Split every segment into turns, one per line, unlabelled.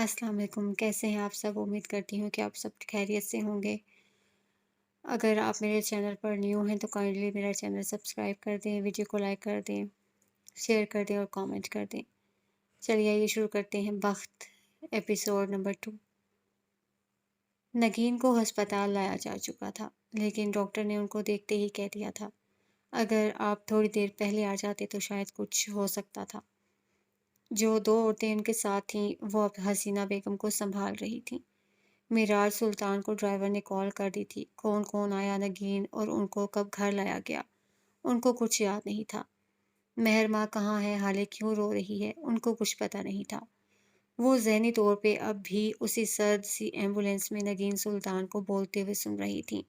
السلام علیکم، کیسے ہیں آپ سب؟ امید کرتی ہوں کہ آپ سب خیریت سے ہوں گے۔ اگر آپ میرے چینل پر نیو ہیں تو کائنڈلی میرا چینل سبسکرائب کر دیں، ویڈیو کو لائک کر دیں، شیئر کر دیں اور کامنٹ کر دیں۔ چلیے آئیے شروع کرتے ہیں بخت ایپیسوڈ نمبر 2۔ نگین کو ہسپتال لایا جا چکا تھا، لیکن ڈاکٹر نے ان کو دیکھتے ہی کہہ دیا تھا اگر آپ تھوڑی دیر پہلے آ جاتے تو شاید کچھ ہو سکتا تھا۔ جو دو عورتیں ان کے ساتھ تھیں وہ اب حسینہ بیگم کو سنبھال رہی تھیں۔ معراج سلطان کو ڈرائیور نے کال کر دی تھی۔ کون کون آیا نگین اور ان کو کب گھر لایا گیا ان کو کچھ یاد نہیں تھا۔ مہر ماں کہاں ہے، حالے کیوں رو رہی ہے، ان کو کچھ پتہ نہیں تھا۔ وہ ذہنی طور پہ اب بھی اسی سرد سی ایمبولینس میں نگین سلطان کو بولتے ہوئے سن رہی تھیں۔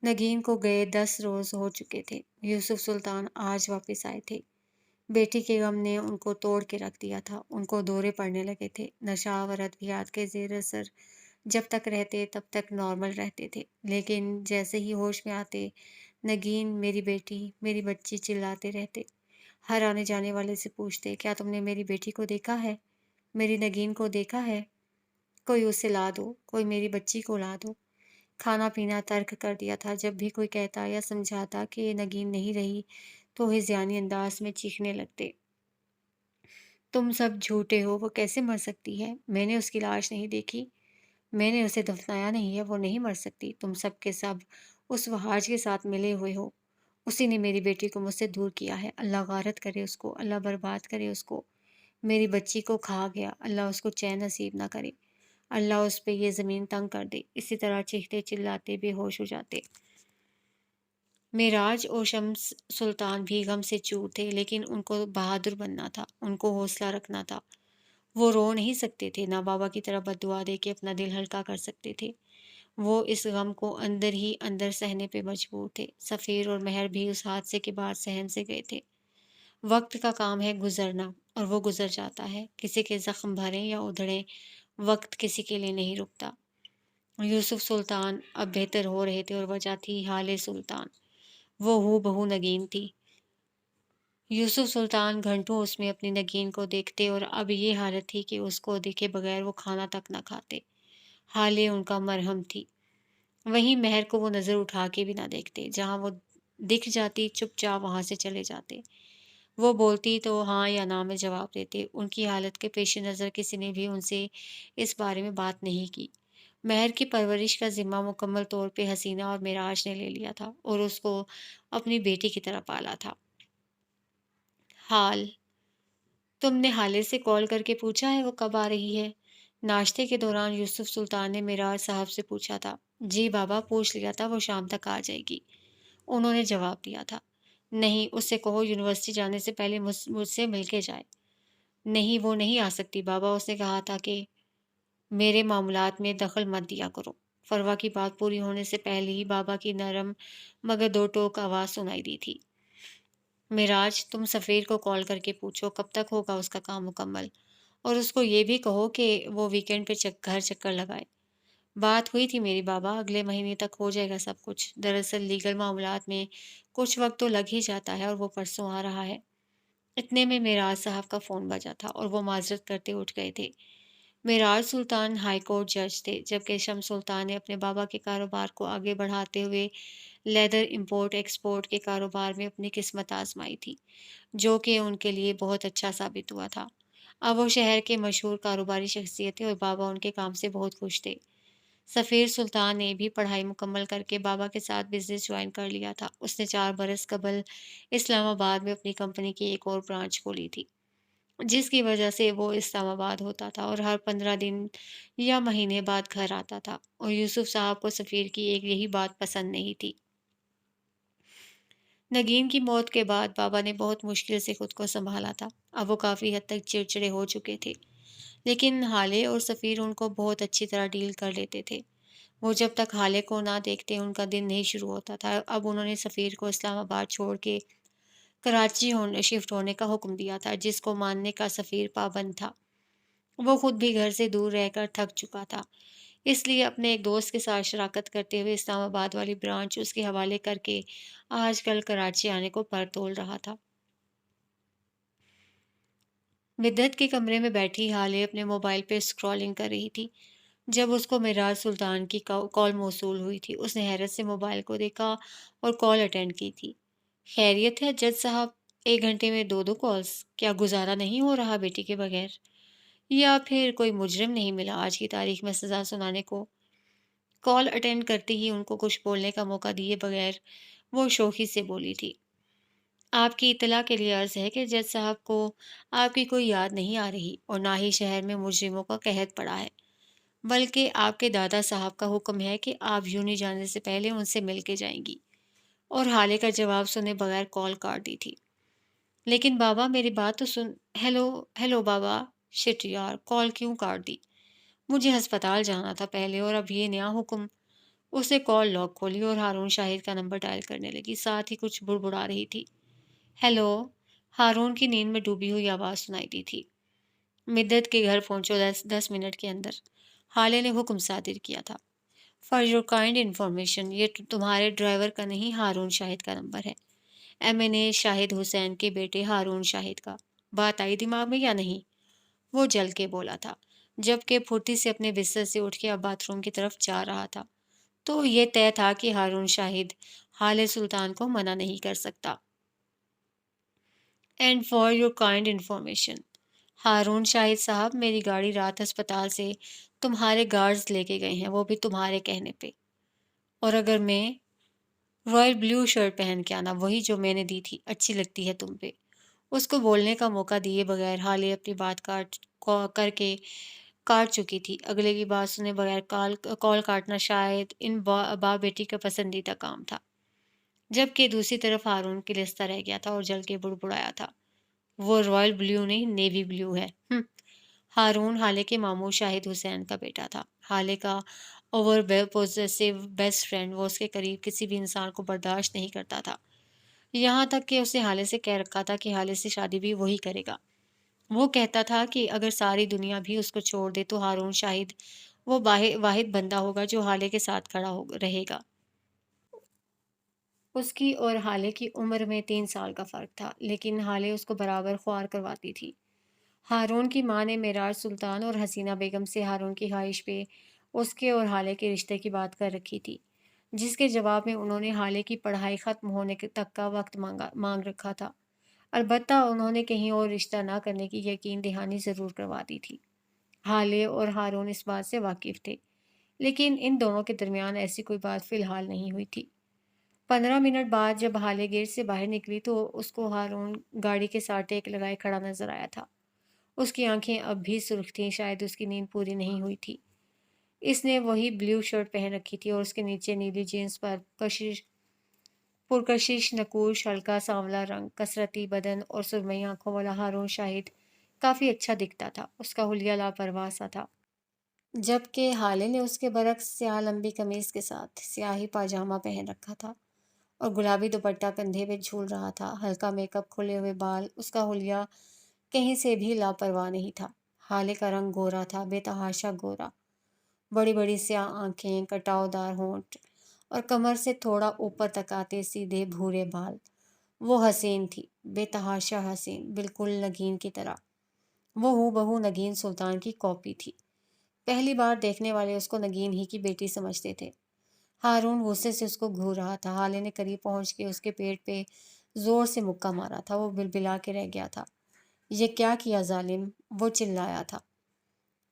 نگین کو گئے 10 روز ہو چکے تھے۔ یوسف سلطان آج واپس آئے تھے۔ بیٹی کے غم نے ان کو توڑ کے رکھ دیا تھا۔ ان کو دورے پڑنے لگے تھے۔ نشہ آور ادویات کے زیر اثر جب تک رہتے تب تک نارمل رہتے تھے، لیکن جیسے ہی ہوش میں آتے نگین میری بیٹی میری بچی چلاتے رہتے۔ ہر آنے جانے والے سے پوچھتے کیا تم نے میری بیٹی کو دیکھا ہے، میری نگین کو دیکھا ہے، کوئی اسے لا دو، کوئی میری بچی کو لا دو۔ کھانا پینا ترک کر دیا تھا۔ جب بھی کوئی کہتا یا سمجھاتا کہ نگین نہیں رہی تو ہذیانی انداز میں چیخنے لگتے، تم سب جھوٹے ہو، وہ کیسے مر سکتی ہے، میں نے اس کی لاش نہیں دیکھی، میں نے اسے دفنایا نہیں ہے، وہ نہیں مر سکتی، تم سب کے سب اس وحاج کے ساتھ ملے ہوئے ہو، اسی نے میری بیٹی کو مجھ سے دور کیا ہے، اللہ غارت کرے اس کو، اللہ برباد کرے اس کو، میری بچی کو کھا گیا، اللہ اس کو چین نصیب نہ کرے، اللہ اس پہ یہ زمین تنگ کر دے۔ اسی طرح چیختے چلاتے بے ہوش ہو جاتے۔ معراج اور شمس سلطان بھی غم سے چور تھے، لیکن ان کو بہادر بننا تھا، ان کو حوصلہ رکھنا تھا۔ وہ رو نہیں سکتے تھے، نہ بابا کی طرح بد دعا دے کے اپنا دل ہلکا کر سکتے تھے۔ وہ اس غم کو اندر ہی اندر سہنے پہ مجبور تھے۔ سفیر اور مہر بھی اس حادثے کے بعد سہن سے گئے تھے۔ وقت کا کام ہے گزرنا، اور وہ گزر جاتا ہے۔ کسی کے زخم بھریں یا ادھڑیں، وقت کسی کے لیے نہیں رکتا۔ یوسف سلطان اب بہتر ہو رہے تھے اور وجہ تھی حال سلطان، وہ ہو بہو نگین تھی۔ یوسف سلطان گھنٹوں اس میں اپنی نگین کو دیکھتے اور اب یہ حالت تھی کہ اس کو دیکھے بغیر وہ کھانا تک نہ کھاتے۔ حالے ان کا مرہم تھی۔ وہیں مہر کو وہ نظر اٹھا کے بھی نہ دیکھتے، جہاں وہ دکھ جاتی چپ چاپ وہاں سے چلے جاتے۔ وہ بولتی تو ہاں یا نہ میں جواب دیتے۔ ان کی حالت کے پیش نظر کسی نے بھی ان سے اس بارے میں بات نہیں کی۔ مہر کی پرورش کا ذمہ مکمل طور پہ حسینہ اور معراج نے لے لیا تھا اور اس کو اپنی بیٹی کی طرح پالا تھا۔ حال تم نے حالے سے کال کر کے پوچھا ہے وہ کب آ رہی ہے؟ ناشتے کے دوران یوسف سلطان نے معراج صاحب سے پوچھا تھا۔ جی بابا، پوچھ لیا تھا، وہ شام تک آ جائے گی، انہوں نے جواب دیا تھا۔ نہیں، اس سے کہو یونیورسٹی جانے سے پہلے مجھ سے مل کے جائے۔ نہیں، وہ نہیں آ سکتی بابا، اس نے کہا تھا کہ میرے معاملات میں دخل مت دیا کرو۔ فروا کی بات پوری ہونے سے پہلے ہی بابا کی نرم مگر دو ٹوک آواز سنائی دی تھی۔ معراج، تم سفیر کو کال کر کے پوچھو کب تک ہوگا اس کا کام مکمل، اور اس کو یہ بھی کہو کہ وہ ویکینڈ پہ گھر چکر لگائے۔ بات ہوئی تھی میری بابا، اگلے مہینے تک ہو جائے گا سب کچھ۔ دراصل لیگل معاملات میں کچھ وقت تو لگ ہی جاتا ہے اور وہ پرسوں آ رہا ہے۔ اتنے میں معراج صاحب کا فون بجا تھا اور وہ معذرت کرتے اٹھ گئے تھے۔ معراج سلطان ہائی کورٹ جج تھے، جبکہ شمس سلطان نے اپنے بابا کے کاروبار کو آگے بڑھاتے ہوئے لیدر امپورٹ ایکسپورٹ کے کاروبار میں اپنی قسمت آزمائی تھی، جو کہ ان کے لیے بہت اچھا ثابت ہوا تھا۔ اب وہ شہر کے مشہور کاروباری شخصیت تھے اور بابا ان کے کام سے بہت خوش تھے۔ سفیر سلطان نے بھی پڑھائی مکمل کر کے بابا کے ساتھ بزنس جوائن کر لیا تھا۔ اس نے 4 برس قبل اسلام آباد میں اپنی کمپنی کی ایک اور برانچ کھولی تھی، جس کی وجہ سے وہ اسلام آباد ہوتا تھا اور ہر 15 دن یا مہینے بعد گھر آتا تھا، اور یوسف صاحب کو سفیر کی ایک یہی بات پسند نہیں تھی۔ نگین کی موت کے بعد بابا نے بہت مشکل سے خود کو سنبھالا تھا۔ اب وہ کافی حد تک چڑچڑے ہو چکے تھے، لیکن حالے اور سفیر ان کو بہت اچھی طرح ڈیل کر لیتے تھے۔ وہ جب تک حالے کو نہ دیکھتے ان کا دن نہیں شروع ہوتا تھا۔ اب انہوں نے سفیر کو اسلام آباد چھوڑ کے کراچی شفٹ ہونے کا حکم دیا تھا، جس کو ماننے کا سفیر پابند تھا۔ وہ خود بھی گھر سے دور رہ کر تھک چکا تھا، اس لیے اپنے ایک دوست کے ساتھ شراکت کرتے ہوئے اسلام آباد والی برانچ اس کے حوالے کر کے آج کل کراچی آنے کو پر تول رہا تھا۔ بدعت کے کمرے میں بیٹھی حالے اپنے موبائل پہ اسکرولنگ کر رہی تھی جب اس کو معراج سلطان کی کال موصول ہوئی تھی۔ اس نے حیرت سے موبائل کو دیکھا اور کال اٹینڈ کی تھی۔ خیریت ہے جج صاحب؟ 1 گھنٹے میں دو دو کالز؟ کیا گزارا نہیں ہو رہا بیٹی کے بغیر؟ یا پھر کوئی مجرم نہیں ملا آج کی تاریخ میں سزا سنانے کو؟ کال اٹینڈ کرتے ہی ان کو کچھ بولنے کا موقع دیے بغیر وہ شوخی سے بولی تھی، آپ کی اطلاع کے لیے عرض ہے کہ جج صاحب کو آپ کی کوئی یاد نہیں آ رہی اور نہ ہی شہر میں مجرموں کا قحط پڑا ہے، بلکہ آپ کے دادا صاحب کا حکم ہے کہ آپ یونی جانے سے پہلے ان سے مل کے جائیں گی۔ اور حالے کا جواب سنے بغیر کال کاٹ دی تھی۔ لیکن بابا میری بات تو سن۔ ہیلو ہیلو بابا، شٹ یار، کال کیوں کاٹ دی؟ مجھے ہسپتال جانا تھا پہلے اور اب یہ نیا حکم۔ اس نے کال لاگ کھولی اور ہارون شاہد کا نمبر ڈائل کرنے لگی، ساتھ ہی کچھ بڑبڑا رہی تھی۔ ہیلو، ہارون کی نیند میں ڈوبی ہوئی آواز سنائی دی تھی۔ مدت کے گھر پہنچو 10 منٹ کے اندر، حالے نے حکم صادر کیا تھا۔ فار یور کائنڈ انفارمیشن، یہ تمہارے ڈرائیور کا نہیں ہارون شاہد کا نمبر ہے، MNA شاہد حسین کے بیٹے ہارون شاہد کا۔ بات آئی دماغ میں یا نہیں؟ وہ جل کے بولا تھا، جبکہ پھرتی سے اپنے بستر سے اٹھ کے اب باتھ روم کی طرف جا رہا تھا۔ تو یہ طے تھا کہ ہارون شاہد حال سلطان کو منع نہیں کر سکتا۔ And for your kind information, Haroon Shahid Sahab, میری گاڑی رات ہسپتال سے تمہارے گارڈز لے کے گئے ہیں، وہ بھی تمہارے کہنے پہ۔ اور اگر میں رائل بلیو شرٹ پہن کے آنا، وہی جو میں نے دی تھی، اچھی لگتی ہے تم پہ؟ اس کو بولنے کا موقع دیے بغیر حالے اپنی بات کر کے کاٹ چکی تھی۔ اگلے کی بات سنے بغیر کال کاٹنا شاید ان باپ بیٹی کا پسندیدہ کام تھا، جبکہ دوسری طرف ہارون کلستہ رہ گیا تھا اور جل کے بڑبڑایا تھا، وہ رائل بلیو نہیں، نیوی بلیو ہے۔ ہارون حالے کے ماموں شاہد حسین کا بیٹا تھا، حالے کا اوور پوزیسو بیسٹ فرینڈ۔ وہ اس کے قریب کسی بھی انسان کو برداشت نہیں کرتا تھا، یہاں تک کہ اس نے حالے سے کہہ رکھا تھا کہ حالے سے شادی بھی وہی کرے گا۔ وہ کہتا تھا کہ اگر ساری دنیا بھی اس کو چھوڑ دے تو ہارون شاہد وہ واحد بندہ ہوگا جو حالے کے ساتھ کھڑا رہے گا۔ اس کی اور حالے کی عمر میں 3 سال کا فرق تھا، لیکن حالے اس کو برابر خوار کرواتی تھی۔ ہارون کی ماں نے معراج سلطان اور حسینہ بیگم سے ہارون کی خواہش پہ اس کے اور حالے کے رشتے کی بات کر رکھی تھی، جس کے جواب میں انہوں نے حالے کی پڑھائی ختم ہونے تک کا وقت مانگ رکھا تھا۔ البتہ انہوں نے کہیں اور رشتہ نہ کرنے کی یقین دہانی ضرور کروا دی تھی۔ حالے اور ہارون اس بات سے واقف تھے، لیکن ان دونوں کے درمیان ایسی کوئی بات فی الحال نہیں ہوئی تھی۔ 15 منٹ بعد جب حالے گیٹ سے باہر نکلی تو اس کو ہارون گاڑی کے ساتھ ٹیک لگائے کھڑا نظر آیا تھا۔ اس کی آنکھیں اب بھی سرخ تھیں، شاید اس کی نیند پوری نہیں ہوئی تھی۔ اس نے وہی بلیو شرٹ پہن رکھی تھی اور اس کے نیچے نیلی جینس پر پرکشش نقوش، ہلکا سانولا رنگ، کسرتی بدن اور سرمئی آنکھوں والا ہارون شاہد کافی اچھا دکھتا تھا۔ اس کا حلیہ لاپرواہ سا تھا، جبکہ حالے نے اس کے برعکس سیاہ لمبی قمیض کے ساتھ سیاہی پاجامہ پہن رکھا تھا اور گلابی دوپٹہ کندھے پہ جھول رہا تھا۔ ہلکا میک اپ، کھلے ہوئے بال، اس کا حلیہ کہیں سے بھی لاپرواہ نہیں تھا۔ حالے کا رنگ گورا تھا، بے تحاشا گورا، بڑی بڑی سیاہ آنکھیں، کٹاؤ دار ہونٹ اور کمر سے تھوڑا اوپر تک آتے سیدھے بھورے بال۔ وہ حسین تھی، بے تحاشا حسین، بالکل نگین کی طرح۔ وہ ہو بہو نگین سلطان کی کاپی تھی۔ پہلی بار دیکھنے والے اس کو نگین ہی کی بیٹی سمجھتے تھے۔ ہارون غصے سے اس کو گھور رہا تھا۔ حالے نے قریب پہنچ کے اس کے پیٹ پہ زور سے مکہ مارا تھا۔ وہ بلبلا کے رہ گیا تھا۔ یہ کیا کیا ظالم؟ وہ چلایا تھا۔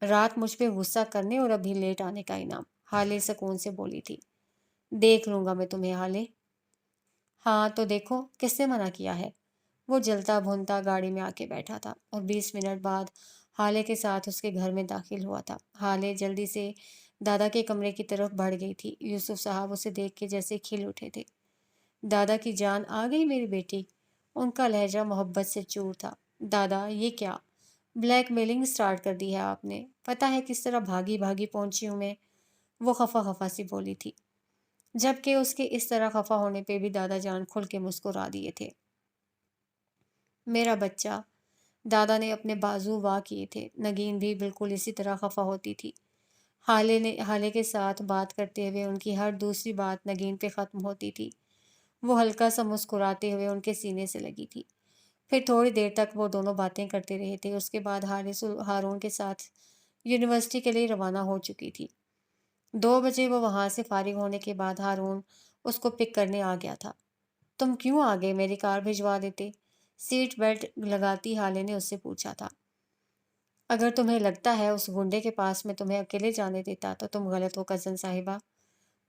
رات مجھ پہ غصہ کرنے اور ابھی لیٹ آنے کا انعام، حالے سکون سے بولی تھی۔ دیکھ لوں گا میں تمہیں حالے۔ ہاں تو دیکھو، کس نے منع کیا ہے؟ وہ جلتا بھونتا گاڑی میں آ کے بیٹھا تھا اور 20 منٹ بعد حالے کے ساتھ اس کے گھر میں داخل ہوا تھا۔ حالے جلدی سے دادا کے کمرے کی طرف بڑھ گئی تھی۔ یوسف صاحب اسے دیکھ کے جیسے کھل اٹھے تھے۔ دادا کی جان آ گئی میری بیٹی؟ ان کا لہجہ محبت سے چور تھا۔ دادا، یہ کیا بلیک میلنگ سٹارٹ کر دی ہے آپ نے؟ پتہ ہے کس طرح بھاگی بھاگی پہنچی ہوں میں؟ وہ خفا خفا سی بولی تھی، جبکہ اس کے اس طرح خفا ہونے پہ بھی دادا جان کھل کے مسکرا دیے تھے۔ میرا بچہ، دادا نے اپنے بازو وا کیے تھے۔ نگین بھی بالکل اسی طرح خفا ہوتی تھی۔ حالے کے ساتھ بات کرتے ہوئے ان کی ہر دوسری بات نگین پہ ختم ہوتی تھی۔ وہ ہلکا سا مسکراتے ہوئے ان کے سینے سے لگی تھی۔ پھر تھوڑی دیر تک وہ دونوں باتیں کرتے رہے تھے۔ اس کے بعد ہارون کے ساتھ یونیورسٹی کے لیے روانہ ہو چکی تھی۔ 2 بجے وہ وہاں سے فارغ ہونے کے بعد ہارون اس کو پک کرنے آ گیا تھا۔ تم کیوں آ گئے؟ میری کار بھجوا دیتے۔ سیٹ بیلٹ لگاتی حالے نے اس سے پوچھا تھا۔ اگر تمہیں لگتا ہے اس گنڈے کے پاس میں تمہیں اکیلے جانے دیتا تو تم غلط ہو کزن صاحبہ،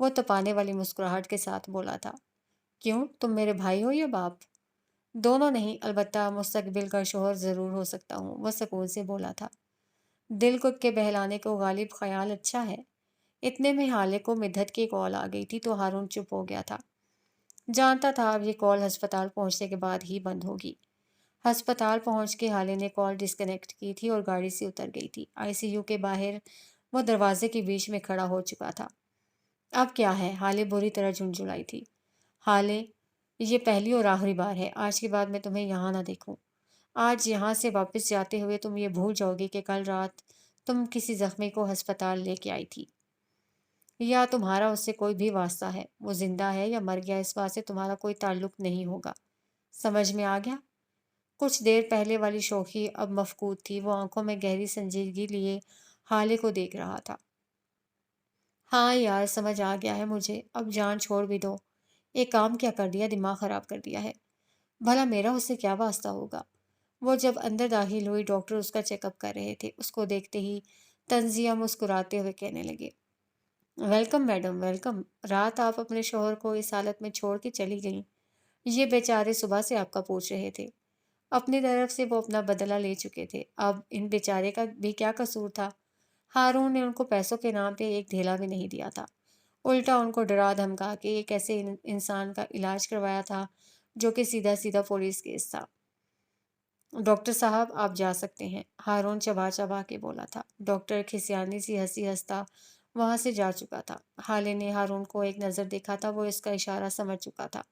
وہ تپانے والی مسکراہٹ کے ساتھ بولا تھا۔ کیوں؟ تم میرے بھائی ہو یا باپ؟ دونوں نہیں، البتہ مستقبل کا شوہر ضرور ہو سکتا ہوں، وہ سکون سے بولا تھا۔ دل کو کے بہلانے کو غالب خیال اچھا ہے۔ اتنے میں حالے کو مدحت کی کال آ گئی تھی تو ہارون چپ ہو گیا تھا۔ جانتا تھا اب یہ کال ہسپتال پہنچنے کے بعد ہی بند ہوگی۔ ہسپتال پہنچ کے حالے نے کال ڈسکنیکٹ کی تھی اور گاڑی سے اتر گئی تھی۔ ICU کے باہر وہ دروازے کے بیچ میں کھڑا ہو چکا تھا۔ اب کیا ہے؟ حالے بری طرح جھنجھلائی تھی۔ حالے، یہ پہلی اور آخری بار ہے، آج کے بعد میں تمہیں یہاں نہ دیکھوں۔ آج یہاں سے واپس جاتے ہوئے تم یہ بھول جاؤ گی کہ کل رات تم کسی زخمی کو ہسپتال لے کے آئی تھی، یا تمہارا اس سے کوئی بھی واسطہ ہے۔ وہ زندہ ہے یا مر گیا اس بات سے تمہارا کوئی تعلق نہیں ہوگا۔ سمجھ میں آ گیا؟ کچھ دیر پہلے والی شوخی اب مفقود تھی۔ وہ آنکھوں میں گہری سنجیدگی لیے حالے کو دیکھ رہا تھا۔ ہاں یار، سمجھ آ گیا ہے مجھے، اب جان چھوڑ بھی دو۔ ایک کام کیا کر دیا، دماغ خراب کر دیا ہے۔ بھلا میرا اس سے کیا واسطہ ہوگا؟ وہ جب اندر داخل ہوئی ڈاکٹر اس کا چیک اپ کر رہے تھے۔ اس کو دیکھتے ہی تنزیہ مسکراتے ہوئے کہنے لگے، ویلکم میڈم، ویلکم۔ رات آپ اپنے شوہر کو اس حالت میں چھوڑ کے چلی گئیں۔ یہ بیچارے صبح سے آپ کا پوچھ رہے تھے۔ اپنی طرف سے وہ اپنا بدلہ لے چکے تھے، اب ان بیچارے کا بھی کیا قصور تھا؟ ہارون نے ان کو پیسوں کے نام پہ ایک دھیلا بھی نہیں دیا تھا، الٹا ان کو ڈرا دھمکا کے ایک ایسے انسان کا علاج کروایا تھا جو کہ سیدھا سیدھا پولیس کیس تھا۔ ڈاکٹر صاحب آپ جا سکتے ہیں، ہارون چبا چبا کے بولا تھا۔ ڈاکٹر کھسیانی سی ہنسی ہنستا وہاں سے جا چکا تھا۔ حالے نے ہارون کو ایک نظر دیکھا تھا، وہ اس کا اشارہ سمجھ چکا تھا۔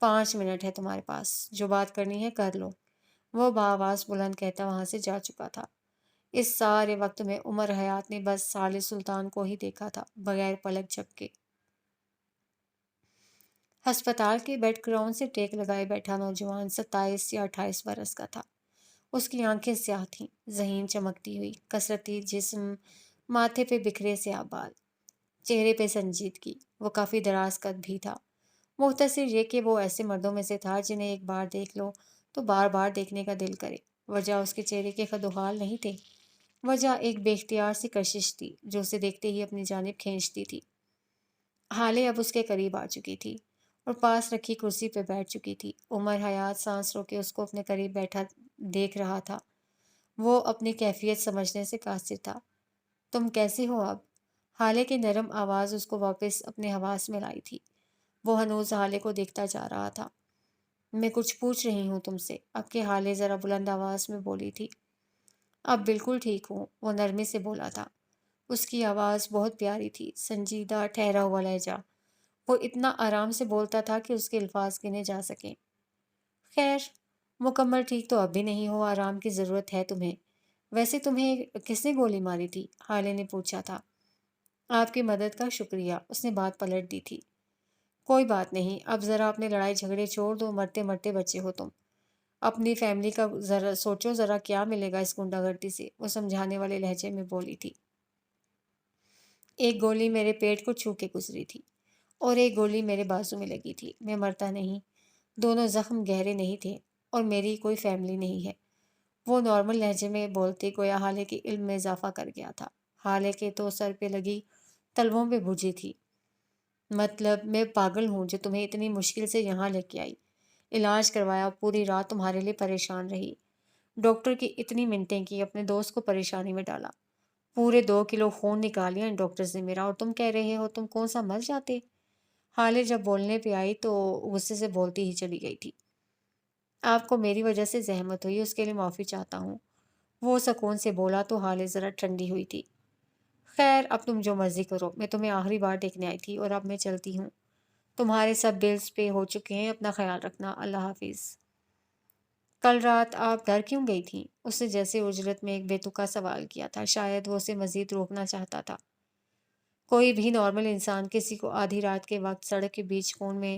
5 منٹ ہے تمہارے پاس، جو بات کرنی ہے کر لو، وہ بآواز بلند کہتا وہاں سے جا چکا تھا۔ اس سارے وقت میں عمر حیات نے بس سالِ سلطان کو ہی دیکھا تھا، بغیر پلک جھپکے۔ ہسپتال کے بیڈ گراؤنڈ سے ٹیک لگائے بیٹھا نوجوان 27 یا 28 برس کا تھا۔ اس کی آنکھیں سیاہ تھیں، ذہین چمکتی ہوئی، کثرتی جسم، ماتھے پہ بکھرے سیاہ بال، چہرے پہ سنجیدگی۔ وہ کافی دراز قد بھی تھا۔ مختصر یہ کہ وہ ایسے مردوں میں سے تھا جنہیں ایک بار دیکھ لو تو بار بار دیکھنے کا دل کرے۔ وجہ اس کے چہرے کے خد و خال نہیں تھے، وجہ ایک بے اختیار سی کشش تھی جو اسے دیکھتے ہی اپنی جانب کھینچتی تھی۔ حالے اب اس کے قریب آ چکی تھی اور پاس رکھی کرسی پہ بیٹھ چکی تھی۔ عمر حیات سانس روکے اس کو اپنے قریب بیٹھا دیکھ رہا تھا۔ وہ اپنی کیفیت سمجھنے سے قاصر تھا۔ تم کیسے ہو اب؟ حالے کی نرم آواز اس کو واپس اپنے حواس میں لائی تھی۔ وہ ہنوز حالے کو دیکھتا جا رہا تھا۔ میں کچھ پوچھ رہی ہوں تم سے، اب کے حالے ذرا بلند آواز میں بولی تھی۔ اب بالکل ٹھیک ہوں، وہ نرمی سے بولا تھا۔ اس کی آواز بہت پیاری تھی، سنجیدہ، ٹھہرا ہوا لہجہ۔ وہ اتنا آرام سے بولتا تھا کہ اس کے الفاظ گنے جا سکیں۔ خیر، مکمل ٹھیک تو اب بھی نہیں ہو، آرام کی ضرورت ہے تمہیں۔ ویسے تمہیں کس نے گولی ماری تھی؟ حالے نے پوچھا تھا۔ آپ کی مدد کا شکریہ، اس نے بات پلٹ دی تھی۔ کوئی بات نہیں، اب ذرا اپنے لڑائی جھگڑے چھوڑ دو، مرتے مرتے بچے ہو تم۔ اپنی فیملی کا ذرا سوچو، ذرا کیا ملے گا اس گنڈا گردی سے، وہ سمجھانے والے لہجے میں بولی تھی۔ ایک گولی میرے پیٹ کو چھو کے گزری تھی اور ایک گولی میرے بازو میں لگی تھی، میں مرتا نہیں، دونوں زخم گہرے نہیں تھے اور میری کوئی فیملی نہیں ہے، وہ نارمل لہجے میں بولتے گویا حالے کے علم میں اضافہ کر گیا تھا۔ حالے کے تو سر پہ لگی تلووں پہ بجھی تھی۔ مطلب میں پاگل ہوں جو تمہیں اتنی مشکل سے یہاں لے کے آئی، علاج کروایا، پوری رات تمہارے لیے پریشان رہی، ڈاکٹر کی اتنی منتیں کی، اپنے دوست کو پریشانی میں ڈالا، پورے 2 کلو خون نکال لیا ان ڈاکٹرز نے میرا، اور تم کہہ رہے ہو تم کون سا مر جاتے؟ حالے جب بولنے پہ آئی تو غصے سے بولتی ہی چلی گئی تھی۔ آپ کو میری وجہ سے زحمت ہوئی، اس کے لیے معافی چاہتا ہوں، وہ سکون سے بولا تو حالے ذرا ٹھنڈی ہوئی تھی۔ خیر، اب تم جو مرضی کرو، میں تمہیں آخری بار دیکھنے آئی تھی اور اب میں چلتی ہوں، تمہارے سب بلز پے ہو چکے ہیں، اپنا خیال رکھنا، اللہ حافظ۔ کل رات آپ گھر کیوں گئی تھیں؟ اس نے جیسے اجرت میں ایک بے تکا سوال کیا تھا، شاید وہ اسے مزید روکنا چاہتا تھا۔ کوئی بھی نارمل انسان کسی کو آدھی رات کے وقت سڑک کے بیچ خون میں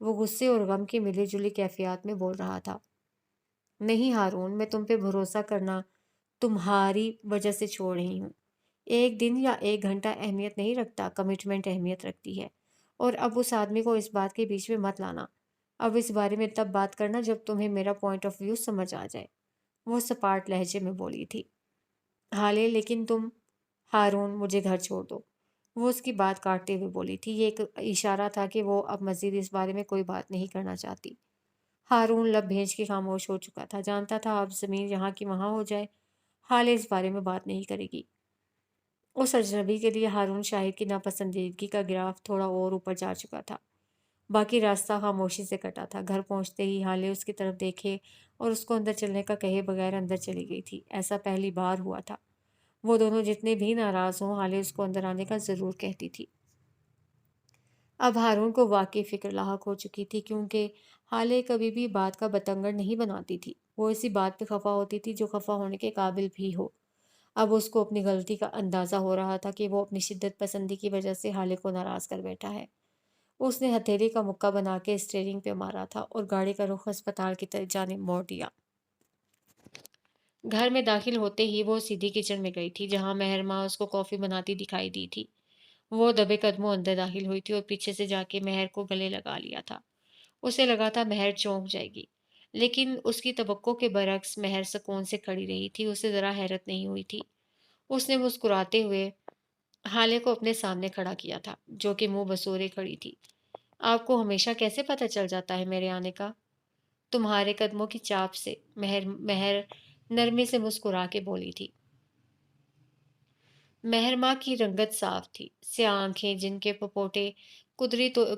وہ غصے اور غم کی ملی جلی کیفیات میں بول رہا تھا۔ نہیں ہارون، میں تم پہ بھروسہ کرنا تمہاری وجہ سے چھوڑ رہی ہوں۔ ایک دن یا ایک گھنٹہ اہمیت نہیں رکھتا، کمٹمنٹ اہمیت رکھتی ہے۔ اور اب اس آدمی کو اس بات کے بیچ میں مت لانا۔ اب اس بارے میں تب بات کرنا جب تمہیں میرا پوائنٹ آف ویو سمجھ آ جائے۔ وہ سپاٹ لہجے میں بولی تھی۔ حالے لیکن تم، ہارون مجھے گھر چھوڑ دو، وہ اس کی بات کاٹتے ہوئے بولی تھی۔ یہ ایک اشارہ تھا کہ وہ اب مزید اس بارے میں کوئی بات نہیں کرنا چاہتی۔ ہارون لب بھیج کے خاموش ہو چکا تھا، جانتا تھا اب زمین یہاں کی وہاں ہو جائے حالے اس بارے میں بات نہیں کرے گی۔ اس اجنبی کے لیے ہارون شاہد کی ناپسندیدگی کا گراف تھوڑا اور اوپر جا چکا تھا۔ باقی راستہ خاموشی سے کٹا تھا۔ گھر پہنچتے ہی حالے اس کی طرف دیکھے اور اس کو اندر چلنے کا کہے بغیر اندر چلی گئی تھی۔ ایسا پہلی بار ہوا تھا۔ وہ دونوں جتنے بھی ناراض ہوں، حالے اس کو اندر آنے کا ضرور کہتی تھی۔ اب ہارون کو واقعی فکر لاحق ہو چکی تھی، کیونکہ حالے کبھی بھی بات کا بتنگڑ نہیں بناتی تھی۔ وہ اسی بات پہ خفا ہوتی تھی جو خفا ہونے کے قابل بھی ہو۔ اب اس کو اپنی غلطی کا اندازہ ہو رہا تھا کہ وہ اپنی شدت پسندی کی وجہ سے حالے کو ناراض کر بیٹھا ہے۔ اس نے ہتھیلی کا مکہ بنا کے اسٹیئرنگ پہ مارا تھا اور گاڑی کا رخ ہسپتال کی جانب موڑ دیا۔ گھر میں داخل ہوتے ہی وہ سیدھی کچن میں گئی تھی، جہاں مہر ماں اس کو کافی بناتی دکھائی دی تھی۔ وہ دبے قدموں اندر داخل ہوئی تھی اور پیچھے سے جا کے مہر کو گلے لگا لیا تھا۔ اسے لگا تھا مہر چونک جائے گی، لیکن اس کی توقع کے برعکس مہر سکون سے کھڑی رہی تھی۔ اسے ذرا حیرت نہیں ہوئی تھی۔ اس نے مسکراتے ہوئے حالے کو اپنے سامنے کھڑا کیا تھا، جو کہ منہ بسورے کھڑی تھی۔ آپ کو ہمیشہ کیسے پتہ چل جاتا ہے میرے آنے کا؟ تمہارے قدموں کی چاپ سے، مہر نرمی سے مسکرا کے بولی تھی۔ مہر ماں کی رنگت صاف تھی، سیاہ آنکھیں جن کے پپوٹے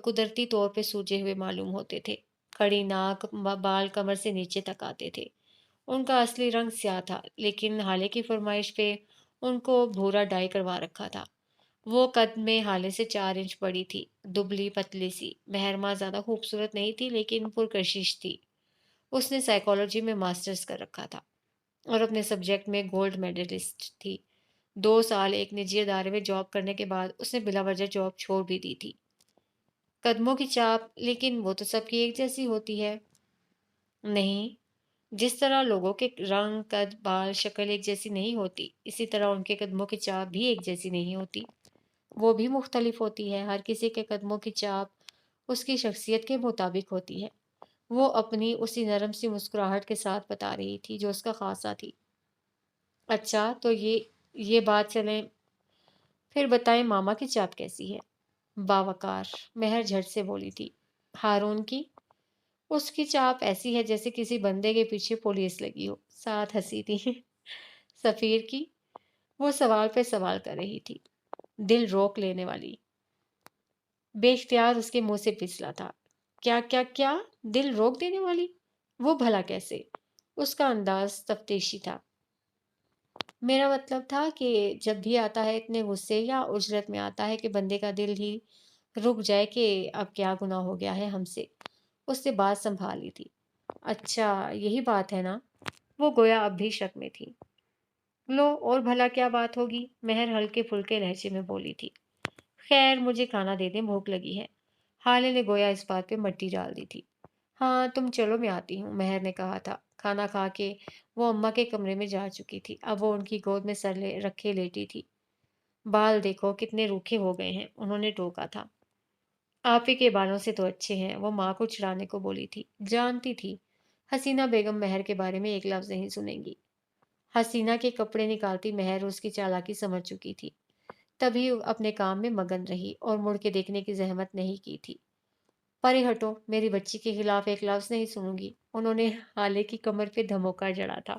قدرتی طور پہ سوجے ہوئے معلوم ہوتے تھے، کھڑی ناک، بال کمر سے نیچے تک آتے تھے۔ ان کا اصلی رنگ سیاہ تھا، لیکن حالے کی فرمائش پہ ان کو بھورا ڈائی کروا رکھا تھا۔ وہ قد میں حالے سے 4 انچ بڑی تھی، دبلی پتلی سی۔ مہر ماں زیادہ خوبصورت نہیں تھی، لیکن پرکشش تھی۔ اس نے سائیکالوجی میں ماسٹرز کر رکھا تھا اور اپنے سبجیکٹ میں گولڈ میڈلسٹ تھی۔ 2 سال ایک نجی ادارے میں جاب کرنے کے بعد اس نے بلا وجہ جاب چھوڑ بھی دی تھی۔ قدموں کی چاپ، لیکن وہ تو سب کی ایک جیسی ہوتی ہے۔ نہیں، جس طرح لوگوں کے رنگ، قد، بال، شکل ایک جیسی نہیں ہوتی، اسی طرح ان کے قدموں کی چاپ بھی ایک جیسی نہیں ہوتی۔ وہ بھی مختلف ہوتی ہے۔ ہر کسی کے قدموں کی چاپ اس کی شخصیت کے مطابق ہوتی ہے۔ وہ اپنی اسی نرم سی مسکراہٹ کے ساتھ بتا رہی تھی جو اس کا خاصہ تھی۔ اچھا تو یہ بات چلیں، پھر بتائیں ماما کی چاپ کیسی ہے؟ باوقار، مہر جھٹ سے بولی تھی۔ ہارون کی؟ اس کی چاپ ایسی ہے جیسے کسی بندے کے پیچھے پولیس لگی ہو۔ ساتھ ہنسی تھی۔ سفیر کی؟ وہ سوال پہ سوال کر رہی تھی، دل روک لینے والی۔ بے اختیار اس کے منہ سے پھسلا تھا۔ کیا کیا کیا؟ دل روک دینے والی؟ وہ بھلا کیسے؟ اس کا انداز تفتیشی تھا۔ میرا مطلب تھا کہ جب بھی آتا ہے اتنے غصے یا اجرت میں آتا ہے کہ بندے کا دل ہی رک جائے کہ اب کیا گناہ ہو گیا ہے ہم سے۔ اس نے بات سنبھالی تھی۔ اچھا یہی بات ہے نا؟ وہ گویا اب بھی شک میں تھی۔ لو اور بھلا کیا بات ہوگی؟ مہر ہلکے پھلکے لہجے میں بولی تھی۔ خیر مجھے کھانا دے دیں، بھوک لگی ہے۔ حالے نے گویا اس بات پہ مٹی ڈال دی تھی۔ ہاں تم چلو میں آتی ہوں، مہر نے کہا تھا۔ کھانا کھا کے وہ اماں کے کمرے میں جا چکی تھی۔ اب وہ ان کی گود میں سر رکھے لیٹی تھی۔ بال دیکھو کتنے روکھے ہو گئے ہیں، انہوں نے ٹوکا تھا۔ آپ ہی کے بالوں سے تو اچھے ہیں، وہ ماں کو چڑھانے کو بولی تھی۔ جانتی تھی حسینہ بیگم مہر کے بارے میں ایک لفظ نہیں سنیں گی۔ حسینہ کے کپڑے نکالتی مہر اس کی چالاکی سمجھ چکی تھی، تبھی اپنے کام میں مگن رہی اور مڑ کے دیکھنے کی زحمت نہیں کی تھی۔ پرے ہٹو، میری بچی کے خلاف ایک لفظ نہیں سنوں گی، انہوں نے حالے کی کمر پہ دھموکا جڑا تھا۔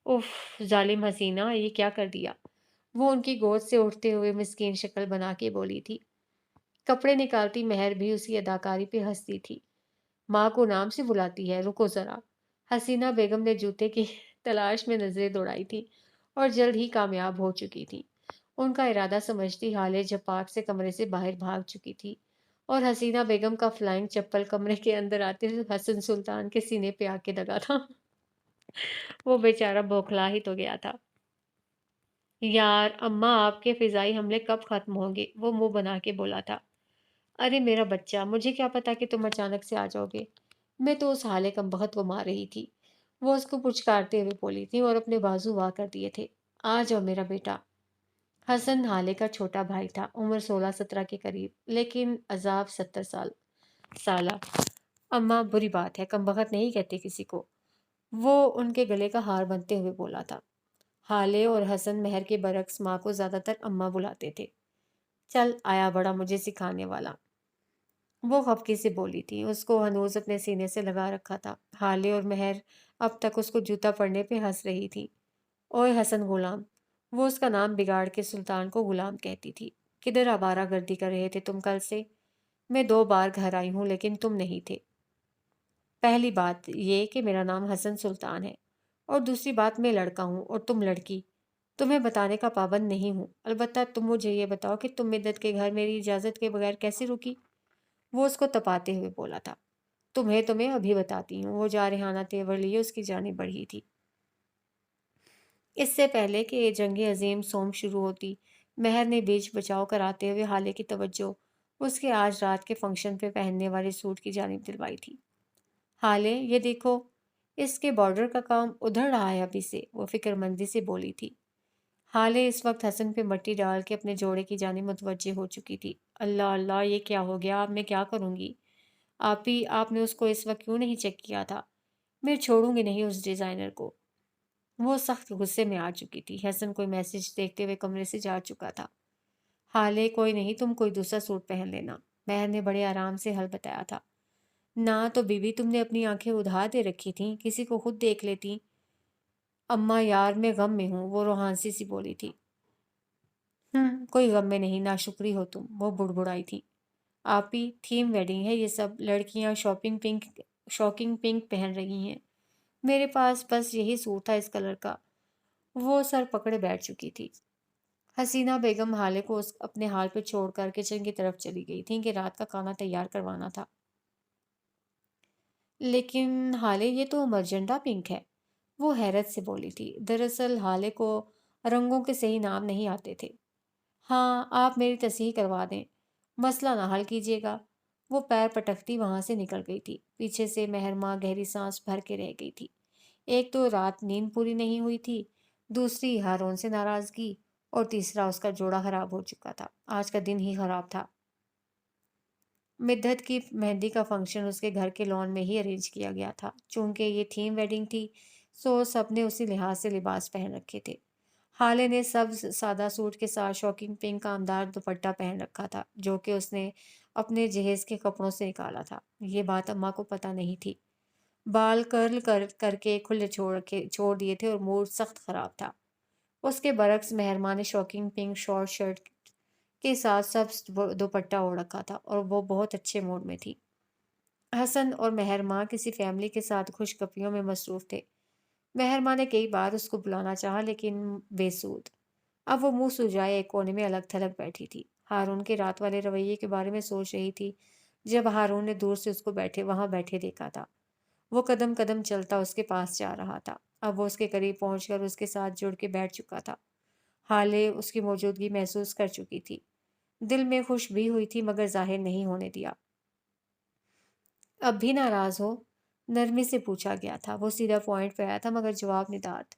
اف، ظالم حسینہ، یہ کیا کر دیا؟ وہ ان کی گود سے اٹھتے ہوئے مسکین شکل بنا کے بولی تھی۔ کپڑے نکالتی مہر بھی اسی اداکاری پہ ہنستی تھی۔ ماں کو نام سے بلاتی ہے، رکو ذرا۔ حسینہ بیگم نے جوتے کی تلاش میں نظریں دوڑائی تھی اور جلد ہی کامیاب ہو چکی تھی۔ ان کا ارادہ سمجھتی حالے جھپاٹ سے کمرے سے باہر بھاگ چکی تھی اور حسینہ بیگم کا فلائنگ چپل کمرے کے اندر آتے ہوئے حسن سلطان کے سینے پہ آ کے لگا تھا۔ وہ بیچارہ بوکھلا ہی تو گیا تھا۔ یار اماں، آپ کے فضائی حملے کب ختم ہوں گے؟ وہ منہ بنا کے بولا تھا۔ ارے میرا بچہ، مجھے کیا پتا کہ تم اچانک سے آ جاؤ گے۔ میں تو اس حالے کم بخت کو مار رہی تھی۔ وہ اس کو پچکارتے ہوئے بولی تھی اور اپنے بازو وا کر دیے تھے۔ آ جاؤ میرا بیٹا۔ حسن حالے کا چھوٹا بھائی تھا، عمر 16-17 کے قریب، لیکن عذاب 70 سالہ۔ اماں بری بات ہے، کم بخت نہیں کہتے کسی کو۔ وہ ان کے گلے کا ہار بنتے ہوئے بولا تھا۔ حالے اور حسن مہر کے برعکس ماں کو زیادہ تر اماں بلاتے تھے۔ چل آیا بڑا مجھے سکھانے والا، وہ خفگی سے بولی تھی۔ اس کو ہنوز اپنے سینے سے لگا رکھا تھا۔ حالے اور مہر اب تک اس کو جوتا پڑنے پہ ہنس رہی تھی۔ اوئے حسن غلام، وہ اس کا نام بگاڑ کے سلطان کو غلام کہتی تھی۔ کدھر آوارہ گردی کر رہے تھے تم کل سے؟ میں 2 بار گھر آئی ہوں لیکن تم نہیں تھے۔ پہلی بات یہ کہ میرا نام حسن سلطان ہے، اور دوسری بات میں لڑکا ہوں اور تم لڑکی۔ تمہیں بتانے کا پابند نہیں ہوں، البتہ تم مجھے یہ بتاؤ کہ تم مدت کے گھر میری اجازت کے بغیر کیسے رکی؟ وہ اس کو تپاتے ہوئے بولا تھا۔ تمہیں ابھی بتاتی ہوں۔ وہ جارحانہ تیور لیے اس کی جانب بڑھی تھی۔ اس سے پہلے کہ یہ جنگ عظیم سوم شروع ہوتی، مہر نے بیچ بچاؤ کراتے ہوئے حالے کی توجہ اس کے آج رات کے فنکشن پہ پہننے والے سوٹ کی جانب دلوائی تھی۔ حالے یہ دیکھو، اس کے بارڈر کا کام ادھر رہا ہے ابھی سے، وہ فکر مندی سے بولی تھی۔ حالے اس وقت حسن پہ مٹی ڈال کے اپنے جوڑے کی جانب متوجہ ہو چکی تھی۔ اللہ اللہ، یہ کیا ہو گیا؟ اب میں کیا کروں گی؟ آپ نے اس کو اس وقت کیوں نہیں چیک کیا تھا؟ میں چھوڑوں گی نہیں اس ڈیزائنر کو۔ وہ سخت غصے میں آ چکی تھی۔ حسن کوئی میسج دیکھتے ہوئے کمرے سے جا چکا تھا۔ حالے کوئی نہیں، تم کوئی دوسرا سوٹ پہن لینا، مہر نے بڑے آرام سے حل بتایا تھا۔ نہ تو بی بی، تم نے اپنی آنکھیں ادھار دے رکھی تھیں، کسی کو خود دیکھ لیتی۔ اماں یار میں غم میں ہوں، وہ روحانسی سی بولی تھی۔ کوئی غم میں نہیں، ناشکری ہو تم، وہ بڑبڑائی تھی۔ آپی تھیم ویڈنگ ہے، یہ سب لڑکیاں شاکنگ پنک پہن رہی ہیں، میرے پاس بس یہی سوٹ تھا اس کلر کا۔ وہ سر پکڑے بیٹھ چکی تھی۔ حسینہ بیگم حالے کو اپنے حال پہ چھوڑ کر کچن کی طرف چلی گئی تھیں کہ رات کا کھانا تیار کروانا تھا۔ لیکن حالے یہ تو مرجنڈا پنک ہے، وہ حیرت سے بولی تھی۔ دراصل حالے کو رنگوں کے صحیح نام نہیں آتے تھے۔ ہاں آپ میری تصحیح کروا دیں، مسئلہ نہ حل کیجیے گا۔ وہ پیر پٹکتی وہاں سے نکل گئی تھی۔ پیچھے سے مہر ماں گہری سانس بھر کے رہ گئی تھی۔ ایک تو رات نیند پوری نہیں ہوئی تھی، دوسری ہارون سے ناراضگی، اور تیسرا اس کا جوڑا خراب ہو چکا تھا۔ آج کا دن ہی خراب تھا۔ مدت کی مہندی کا فنکشن اس کے گھر کے لان میں ہی ارینج کیا گیا تھا۔ چونکہ یہ تھیم ویڈنگ تھی، سو سب نے اسی لحاظ سے لباس پہن رکھے تھے۔ حالے نے سبز سادہ سوٹ کے ساتھ شوکنگ پنک کامدار دوپٹہ پہن رکھا تھا، جو کہ اس نے اپنے جہیز کے کپڑوں سے نکالا تھا۔ یہ بات اماں کو پتہ نہیں تھی۔ بال کرل کر کے کھلے چھوڑ دیے تھے اور موڈ سخت خراب تھا۔ اس کے برعکس مہرماں نے شوکنگ پنک شارٹ شرٹ کے ساتھ سبز دوپٹہ اوڑھ رکھا تھا اور وہ بہت اچھے موڈ میں تھی۔ حسن اور مہرماں کسی فیملی کے ساتھ خوش گپیوں میں مصروف تھے۔ مہرماں نے کئی بار اس کو بلانا چاہا لیکن بے سود۔ اب وہ منہ سجائے ایک کونے میں الگ تھلگ بیٹھی تھی۔ ہارون کے رات والے رویے کے بارے میں سوچ رہی تھی جب ہارون نے دور سے اس کو وہاں بیٹھے دیکھا تھا۔ وہ قدم قدم چلتا اس کے پاس جا رہا تھا۔ اب وہ اس کے قریب پہنچ کر اس کے ساتھ جڑ کے بیٹھ چکا تھا۔ حالے اس کی موجودگی محسوس کر چکی تھی۔ دل میں خوش بھی ہوئی تھی مگر ظاہر نہیں ہونے دیا۔ اب بھی ناراض ہو؟ نرمی سے پوچھا گیا تھا۔ وہ سیدھا پوائنٹ پہ آیا تھا مگر جواب ندارت۔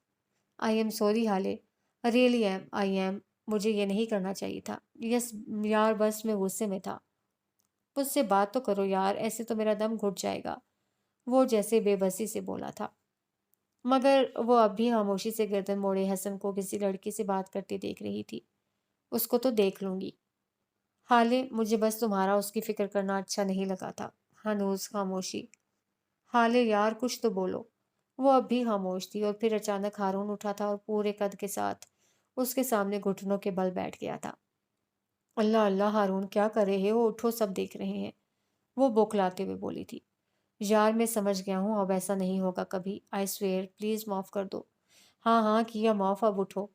آئی ایم سوری حالے، ریئلی آئی ایم، مجھے یہ نہیں کرنا چاہیے تھا۔ یس یار، بس میں غصے میں تھا۔ مجھ سے بات تو کرو یار، ایسے تو میرا دم گھٹ جائے گا، وہ جیسے بے بسی سے بولا تھا۔ مگر وہ اب بھی خاموشی سے گردن موڑے حسن کو کسی لڑکی سے بات کرتے دیکھ رہی تھی۔ اس کو تو دیکھ لوں گی۔ حالے مجھے بس تمہارا اس کی فکر کرنا اچھا نہیں لگا تھا۔ ہنوز خاموشی۔ حالے یار کچھ تو بولو۔ وہ اب بھی خاموش تھی اور پھر اچانک ہارون اٹھا تھا اور پورے قد کے ساتھ اس کے سامنے گھٹنوں کے بل بیٹھ گیا تھا۔ اللہ اللہ ہارون، کیا کر رہے ہو؟ اٹھو، سب دیکھ رہے ہیں، وہ بوکھلاتے ہوئے بولی تھی۔ یار میں سمجھ گیا ہوں، اب ایسا نہیں ہوگا کبھی، آئی سویئر، پلیز معاف کر دو۔ ہاں ہاں کیا معاف، اب اٹھو،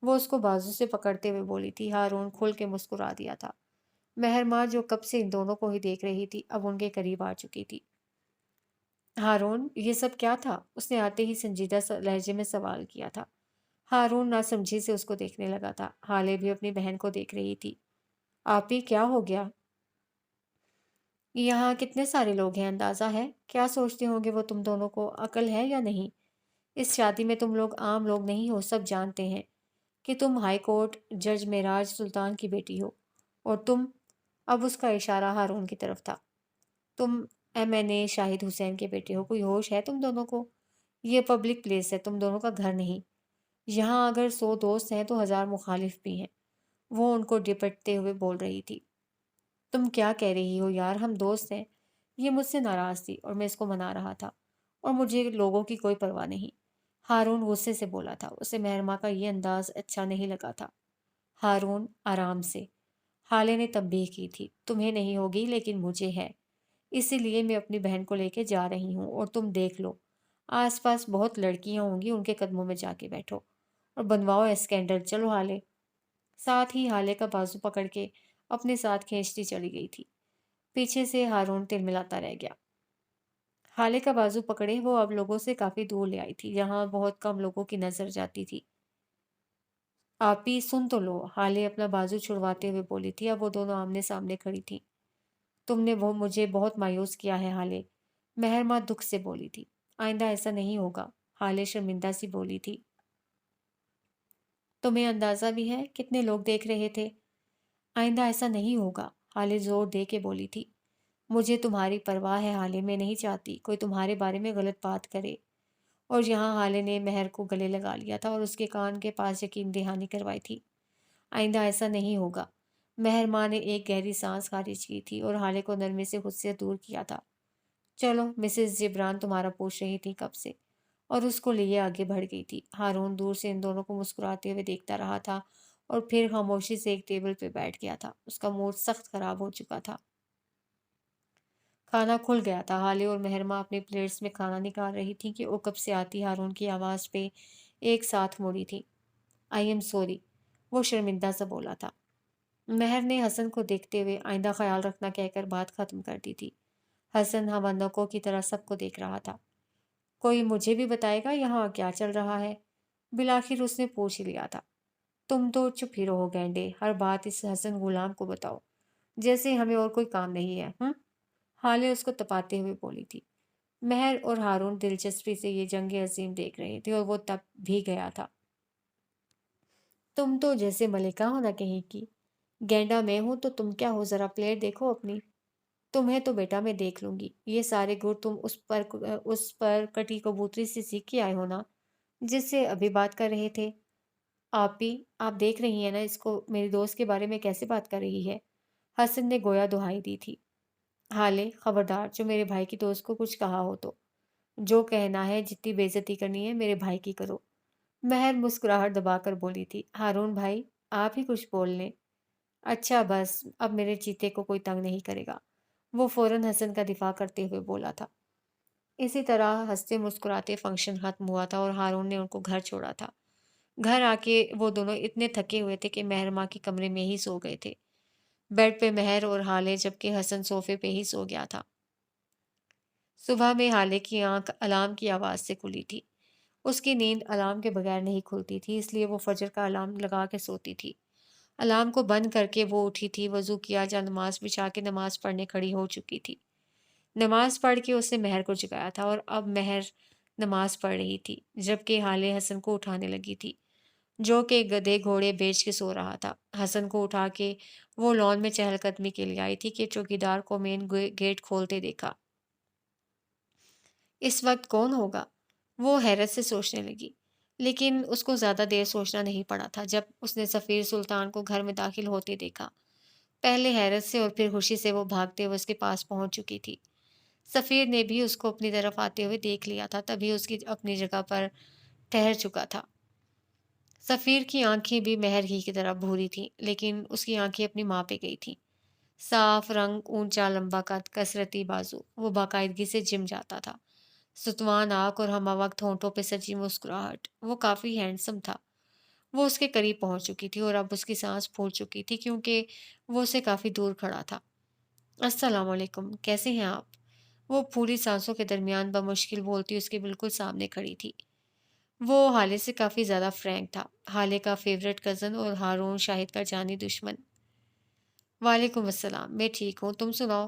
وہ اس کو بازو سے پکڑتے ہوئے بولی تھی۔ ہارون کھل کے مسکرا دیا تھا۔ مہرماں جو کب سے ان دونوں کو ہی دیکھ رہی تھی اب ان کے قریب آ چکی تھی۔ ہارون یہ سب کیا تھا؟ اس نے آتے ہی سنجیدہ لہجے میں سوال کیا تھا۔ ہارون ناسمجھی سے اس کو دیکھنے لگا تھا۔ حالے بھی اپنی بہن کو دیکھ رہی تھی۔ آپی کیا ہو گیا؟ یہاں کتنے سارے لوگ ہیں اندازہ ہے؟ کیا سوچتے ہوں گے وہ تم دونوں کو عقل ہے یا نہیں؟ اس شادی میں تم لوگ عام لوگ نہیں ہو، سب جانتے ہیں کہ تم ہائی کورٹ جج معراج سلطان کی بیٹی ہو، اور تم، اب اس کا اشارہ ہارون کی طرف تھا، تم MNA شاہد حسین کے بیٹے ہو۔ کوئی ہوش ہے تم دونوں کو؟ یہ پبلک پلیس ہے، تم دونوں کا گھر نہیں۔ یہاں اگر 100 دوست ہیں تو 1000 مخالف بھی ہیں۔ وہ ان کو ڈپٹتے ہوئے بول رہی تھی۔ تم کیا کہہ رہی ہو یار، ہم دوست ہیں۔ یہ مجھ سے ناراض تھی اور میں اس کو منا رہا تھا، اور مجھے لوگوں کی کوئی پرواہ نہیں۔ ہارون غصے سے بولا تھا، اسے مہرماں کا یہ انداز اچھا نہیں لگا تھا۔ ہارون آرام سے، حالے نے تنبیہ کی تھی، تمہیں نہیں ہوگی لیکن مجھے ہے، اسی لیے میں اپنی بہن کو لے کے جا رہی ہوں، اور تم دیکھ لو آس پاس بہت لڑکیاں ہوں گی، ان کے قدموں میں جا کے بیٹھو اور بنواؤ اسکینڈل۔ چلو حالے۔ ساتھ ہی حالے کا بازو پکڑ کے اپنے ساتھ کھینچتی چلی گئی تھی۔ پیچھے سے ہارون تلملاتا رہ گیا۔ حالے کا بازو پکڑے وہ اب لوگوں سے کافی دور لے آئی تھی، جہاں بہت کم لوگوں کی نظر جاتی تھی۔ آپی سن تو لو، حالے اپنا بازو چھڑواتے ہوئے بولی تھی۔ اب وہ دونوں آمنے سامنے کھڑی تھی۔ تم نے وہ مجھے بہت مایوس کیا ہے حالے، مہرماں دکھ سے بولی تھی۔ آئندہ ایسا نہیں ہوگا، حالے شرمندہ سی بولی تھی۔ تمہیں اندازہ بھی ہے کتنے لوگ دیکھ رہے تھے؟ آئندہ ایسا نہیں ہوگا، حالے زور دے کے بولی تھی۔ مجھے تمہاری پرواہ ہے حالے، میں نہیں چاہتی کوئی تمہارے بارے میں غلط بات کرے۔ اور یہاں حالے نے مہر کو گلے لگا لیا تھا اور اس کے کان کے پاس یقین دہانی کروائی تھی۔ آئندہ ایسا نہیں ہوگا۔ مہر ماں نے ایک گہری سانس خارج کی تھی اور حالے کو نرمے سے خود سے دور کیا تھا۔ چلو، مسز جبران تمہارا پوچھ رہی تھی کب سے، اور اس کو لیے آگے بڑھ گئی تھی۔ ہارون دور سے ان دونوں کو مسکراتے ہوئے دیکھتا رہا تھا اور پھر خاموشی سے ایک ٹیبل پہ بیٹھ گیا تھا۔ اس کا موڈ سخت خراب ہو چکا تھا۔ کھانا کھل گیا تھا۔ حالے اور مہرماں اپنے پلیٹس میں کھانا نکال رہی تھیں کہ اوقب سے آتی ہارون کی آواز پہ ایک ساتھ موڑی تھی۔ آئی ایم سوری، وہ شرمندہ سا بولا تھا۔ مہر نے حسن کو دیکھتے ہوئے آئندہ خیال رکھنا کہہ کر بات ختم کر دی تھی۔ حسن حوانکوں کی طرح سب کو دیکھ رہا تھا۔ کوئی مجھے بھی بتائے گا یہاں کیا چل رہا ہے؟ بالآخر اس نے پوچھ لیا تھا۔ تم تو چپ ہی رہو گینڈے، ہر بات اس حسن غلام کو بتاؤ، جیسے ہمیں اور کوئی کام نہیں ہے۔ حالے اس کو تپاتے ہوئے بولی تھی۔ مہر اور ہارون دلچسپی سے یہ جنگ عظیم دیکھ رہے تھے اور وہ تپ بھی گیا تھا۔ تم تو جیسے ملکہ ہو نہ کہیں کی، گینڈا میں ہوں تو تم کیا ہو، ذرا پلیٹ دیکھو اپنی۔ تمہیں تو بیٹا میں دیکھ لوں گی۔ یہ سارے گر تم اس پر کٹی کبوتری سے سیکھ کے آئے ہو نا، جس سے ابھی بات کر رہے تھے۔ آپی، آپ دیکھ رہی ہیں نا اس کو میری دوست کے بارے میں کیسے بات کر رہی ہے؟ حسن نے گویا دہائی دی تھی۔ حالے، خبردار جو میرے بھائی کی دوست کو کچھ کہا ہو تو، جو کہنا ہے، جتنی بے عزتی کرنی ہے میرے بھائی کی کرو۔ مہر مسکراہٹ دبا کر بولی تھی۔ ہارون بھائی، آپ ہی کچھ بول لیں۔ اچھا بس، اب میرے چیتے کو کوئی تنگ نہیں کرے گا، وہ فوراً حسن کا دفاع کرتے ہوئے بولا تھا۔ اسی طرح ہنستے مسکراتے فنکشن ختم ہوا تھا اور ہارون نے ان کو گھر چھوڑا تھا۔ گھر آ کے وہ دونوں اتنے تھکے ہوئے تھے کہ مہر ماں کے کمرے میں ہی سو گئے تھے، بیڈ پہ مہر اور حالے، جبکہ حسن صوفے پہ ہی سو گیا تھا۔ صبح میں حالے کی آنکھ الارم کی آواز سے کھلی تھی۔ اس کی نیند الارم کے بغیر نہیں کھلتی تھی، اس لیے وہ فجر کا الارم لگا کے سوتی تھی۔ الارم کو بند کر کے وہ اٹھی تھی، وضو کیا، جا نماز بچھا کے نماز پڑھنے کھڑی ہو چکی تھی۔ نماز پڑھ کے اس نے مہر کو جگایا تھا اور اب مہر نماز پڑھ رہی تھی، جبکہ حالے حسن کو اٹھانے لگی تھی، جو کہ گدھے گھوڑے بیچ کے سو رہا تھا۔ حسن کو اٹھا کے وہ لان میں چہل قدمی کے لیے آئی تھی کہ چوکیدار کو مین گیٹ کھولتے دیکھا۔ اس وقت کون ہوگا؟ وہ حیرت سے سوچنے لگی، لیکن اس کو زیادہ دیر سوچنا نہیں پڑا تھا جب اس نے سفیر سلطان کو گھر میں داخل ہوتے دیکھا۔ پہلے حیرت سے اور پھر خوشی سے وہ بھاگتے ہوئے اس کے پاس پہنچ چکی تھی۔ سفیر نے بھی اس کو اپنی طرف آتے ہوئے دیکھ لیا تھا، تبھی اس کی اپنی جگہ پر ٹھہر چکا تھا۔ سفیر کی آنکھیں بھی مہر ہی کی طرح بھوری تھیں، لیکن اس کی آنکھیں اپنی ماں پہ گئی تھیں۔ صاف رنگ، اونچا لمبا قد، کثرتی بازو، وہ باقاعدگی سے جم جاتا تھا۔ ستوان آنکھ اور ہمہ وقت ہونٹوں پہ سجی مسکراہٹ، وہ کافی ہینڈسم تھا۔ وہ اس کے قریب پہنچ چکی تھی اور اب اس کی سانس پھول چکی تھی کیونکہ وہ اسے کافی دور کھڑا تھا۔ السلام علیکم، کیسے ہیں آپ؟ وہ پوری سانسوں کے درمیان بمشکل بولتی اس کے بالکل سامنے کھڑی تھی۔ وہ حالے سے کافی زیادہ فرینک تھا، حالے کا فیورٹ کزن اور ہارون شاہد کا جانی دشمن۔ وعلیکم السلام، میں ٹھیک ہوں، تم سناؤ؟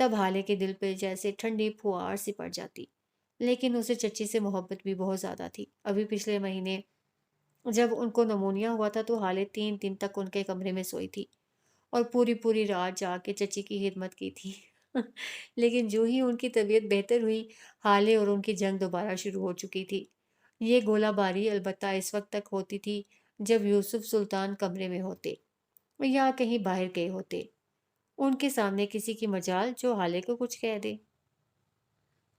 تب ہالے کے دل پہ جیسے ٹھنڈی پھوار سی پڑ جاتی۔ لیکن اسے چچی سے محبت بھی بہت زیادہ تھی۔ ابھی پچھلے مہینے جب ان کو نمونیا ہوا تھا تو ہالے 3 دن تک ان کے کمرے میں سوئی تھی اور پوری پوری رات جا کے چچی کی خدمت کی تھی۔ لیکن جو ہی ان کی طبیعت بہتر ہوئی، ہالے اور ان کی جنگ دوبارہ شروع ہو چکی تھی۔ یہ گولہ باری البتہ اس وقت تک ہوتی تھی جب یوسف سلطان کمرے میں ہوتے یا کہیں باہر گئے ہوتے۔ ان کے سامنے کسی کی مجال جو ہالے کو کچھ کہہ دے۔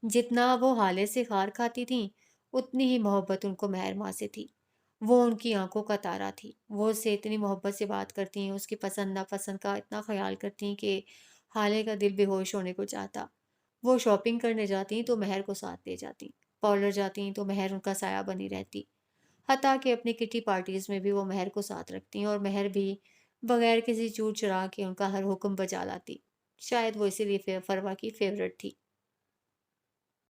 جتنا وہ ہالے سے خار کھاتی تھیں، اتنی ہی محبت ان کو مہر ماں سے تھی۔ وہ ان کی آنکھوں کا تارا تھی۔ وہ اس سے اتنی محبت سے بات کرتی ہیں، اس کی پسند ناپسند کا اتنا خیال کرتی ہیں کہ حالے کا دل بے ہوش ہونے کو چاہتا۔ وہ شاپنگ کرنے جاتی ہیں تو مہر کو ساتھ لے جاتی، پارلر جاتی ہیں تو مہر ان کا سایہ بنی رہتی، حتیٰ کہ اپنی کٹی پارٹیز میں بھی وہ مہر کو ساتھ رکھتی ہیں اور مہر بھی بغیر کسی چور چرا کے ان کا ہر حکم بجا لاتی۔ شاید وہ اسی لیے فروا کی فیورٹ تھی۔